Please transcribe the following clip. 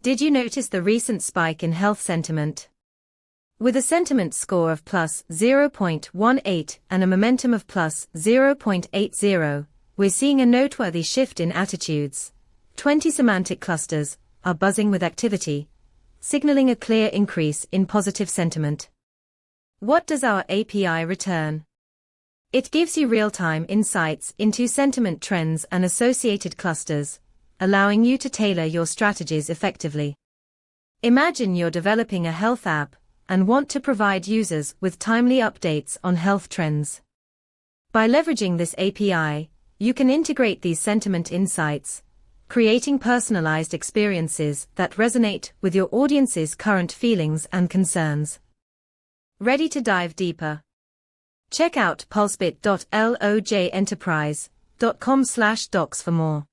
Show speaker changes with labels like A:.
A: Did you notice the recent spike in health sentiment? With a sentiment score of plus 0.18 and a momentum of plus 0.80, we're seeing a noteworthy shift in attitudes. 20 semantic clusters are buzzing with activity, signaling a clear increase in positive sentiment. What does our API return? It gives you real-time insights into sentiment trends and associated clusters, allowing you to tailor your strategies effectively. Imagine you're developing a health app and want to provide users with timely updates on health trends. By leveraging this API, you can integrate these sentiment insights, creating personalized experiences that resonate with your audience's current feelings and concerns. Ready to dive deeper? Check out pulsebit.logenterprise.com/docs for more.